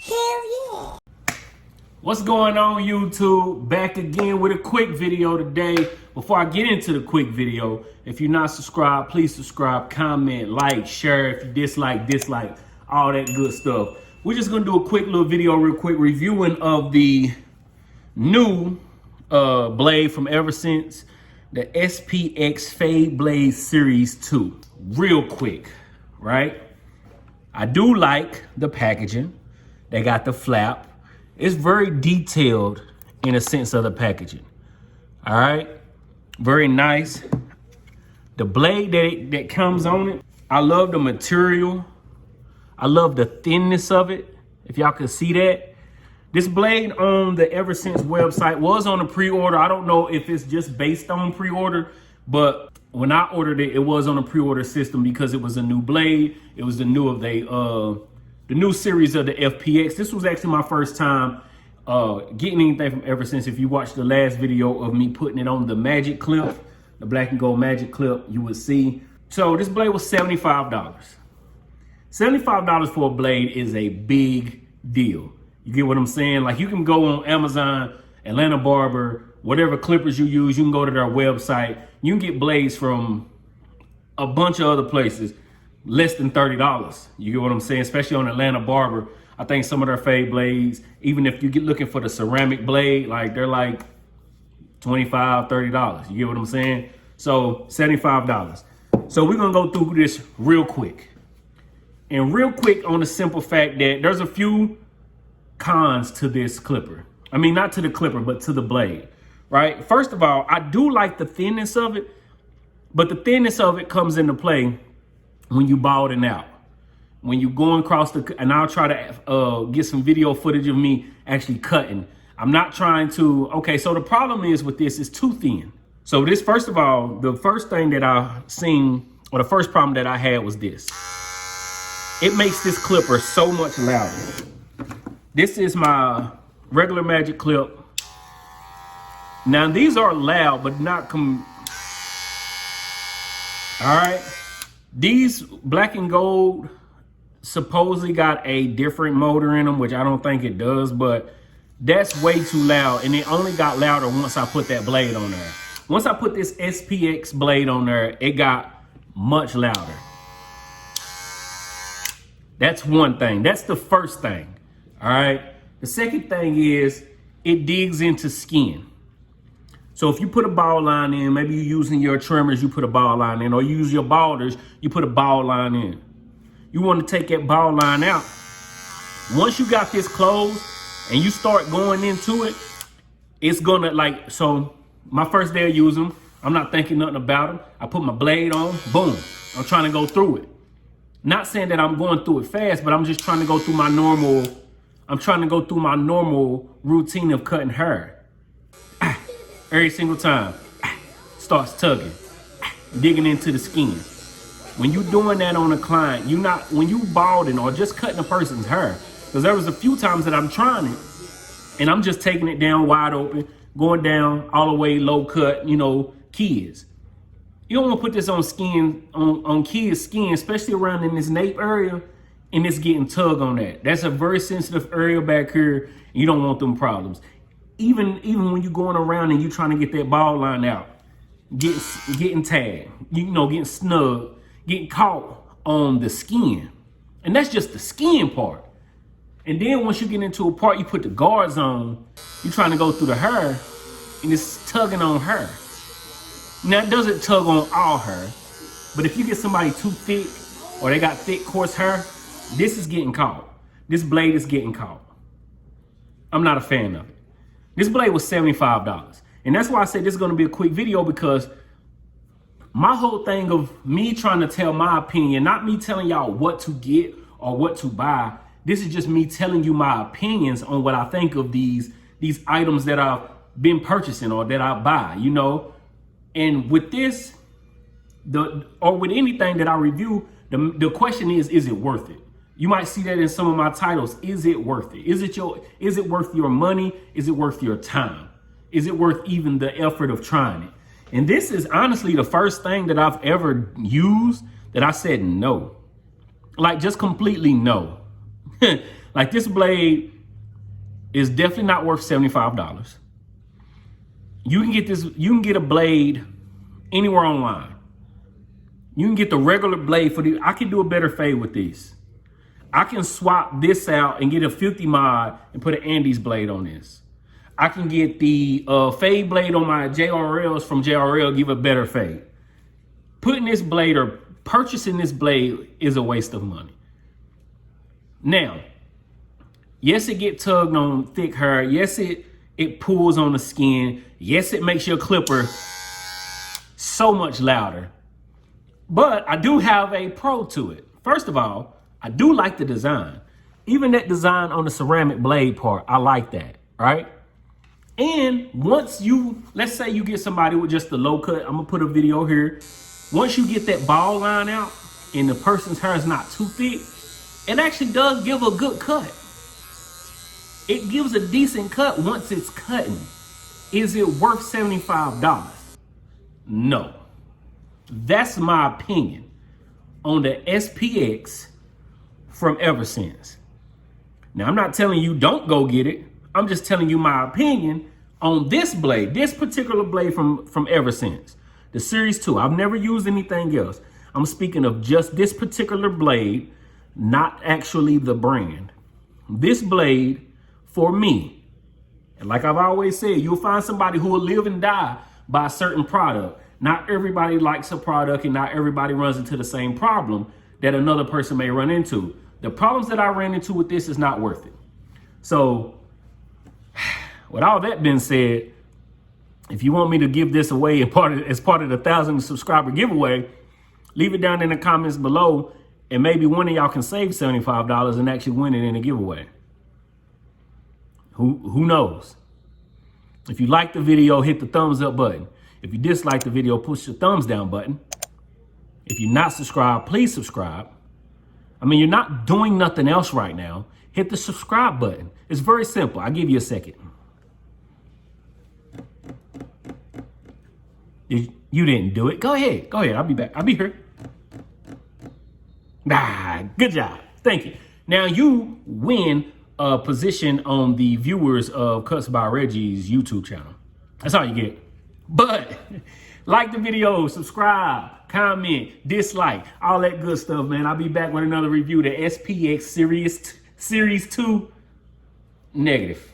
Hell yeah. What's going on, YouTube? Back again with a quick video today. Before I get into the quick video, if you're not subscribed, please subscribe, comment, like, share. If you dislike, all that good stuff. We're just gonna do a quick little video real quick reviewing of the new blade from SPX, the SPX Fade Blade Series 2. Real quick, right? I do like the packaging. They got the flap. It's very detailed in a sense of the packaging. All right, very nice. The blade that comes on it, I love the material. I love the thinness of it. If y'all can see that. This blade on the 3versince website was on a pre-order. I don't know if it's just based on pre-order, but when I ordered it, it was on a pre-order system because it was a new blade. It was the new series of the SPX. This was actually my first time getting anything from 3versince. If you watched the last video of me putting it on the magic clip, the black and gold magic clip, you would see. So this blade was $75. $75 for a blade is a big deal. You get what I'm saying? Like, you can go on Amazon, Atlanta Barber, whatever clippers you use, you can go to their website. You can get blades from a bunch of other places less than $30. You get what I'm saying? Especially on Atlanta Barber. I think some of their fade blades, even if you get looking for the ceramic blade, like they're like $25, $30. You get what I'm saying? So $75. So we're gonna go through this real quick. And real quick on the simple fact that there's a few cons to this clipper. I mean, not to the clipper, but to the blade, right? First of all, I do like the thinness of it, but the thinness of it comes into play when you balding out. When you going across and I'll try to get some video footage of me actually cutting. I'm not trying to, okay, so the problem is with this, is too thin. So this, first of all, the first thing that I seen, or the first problem that I had was this. It makes this clipper so much louder. This is my regular magic clip. Now these are loud, but not all right. These black and gold supposedly got a different motor in them, which I don't think it does, but that's way too loud. And it only got louder once I put that blade on there. Once I put this SPX blade on there, it got much louder. That's one thing. That's the first thing. All right. The second thing is it digs into skin. So if you put a ball line in, maybe you're using your trimmers, you put a ball line in, or you use your balders, you put a ball line in. You want to take that ball line out. Once you got this closed and you start going into it, it's gonna, like, so my first day of using them, I'm not thinking nothing about them. I put my blade on, boom. I'm trying to go through it. Not saying that I'm going through it fast, but I'm just trying to go through my normal, routine of cutting hair. Every single time, starts tugging, digging into the skin. When you doing that on a client, when you balding or just cutting a person's hair, because there was a few times that I'm trying it and I'm just taking it down wide open, going down all the way low cut, you know, kids. You don't want to put this on skin, on kids' skin, especially around in this nape area, and it's getting tugged on that. That's a very sensitive area back here. You don't want them problems. Even when you're going around and you're trying to get that ball line out, getting tagged, getting snug, getting caught on the skin. And that's just the skin part. And then once you get into a part, you put the guards on, you're trying to go through the hair, and it's tugging on hair. Now, it doesn't tug on all hair, but if you get somebody too thick or they got thick, coarse hair, this is getting caught. This blade is getting caught. I'm not a fan of it. This blade was $75. And that's why I said this is going to be a quick video, because my whole thing of me trying to tell my opinion, not me telling y'all what to get or what to buy. This is just me telling you my opinions on what I think of these items that I've been purchasing or that I buy, you know. And with this, or with anything that I review, the question is it worth it? You might see that in some of my titles. Is it worth it? Is it worth your money? Is it worth your time? Is it worth even the effort of trying it? And this is honestly the first thing that I've ever used that I said no. Like, just completely no. Like, this blade is definitely not worth $75. You can get this, you can get a blade anywhere online. You can get the regular blade for the, I can do a better fade with these. I can swap this out and get a 50 mod and put an Andes blade on this. I can get the fade blade on my JRLs from JRL, give a better fade. Putting this blade or purchasing this blade is a waste of money. Now, yes, it get tugged on thick hair. Yes, it pulls on the skin. Yes, it makes your clipper so much louder. But I do have a pro to it. First of all, I do like the design. Even that design on the ceramic blade part, I like that, right? And once you, let's say you get somebody with just the low cut, I'm gonna put a video here. Once you get that ball line out and the person's hair is not too thick, it actually does give a good cut. It gives a decent cut once it's cutting. Is it worth $75? No. That's my opinion on the SPX from SPX. Now, I'm not telling you don't go get it. I'm just telling you my opinion on this blade, this particular blade from SPX, the Series 2. I've never used anything else. I'm speaking of just this particular blade, not actually the brand. This blade, for me, and like I've always said, you'll find somebody who will live and die by a certain product. Not everybody likes a product and not everybody runs into the same problem that another person may run into. The problems that I ran into with this is not worth it. So with all that being said, if you want me to give this away as part of the 1,000 subscriber giveaway, leave it down in the comments below and maybe one of y'all can save $75 and actually win it in a giveaway. Who knows? If you like the video, hit the thumbs up button. If you dislike the video, push the thumbs down button. If you're not subscribed, please subscribe. I mean, you're not doing nothing else right now. Hit the subscribe button. It's very simple. I'll give you a second. You didn't do it. Go ahead. Go ahead. I'll be back. I'll be here. Good job. Thank you. Now you win a position on the viewers of Cuts by Reggie's YouTube channel. That's all you get. But like the video, subscribe, comment, dislike, all that good stuff, man. I'll be back with another review. The SPX Series 2. Negative.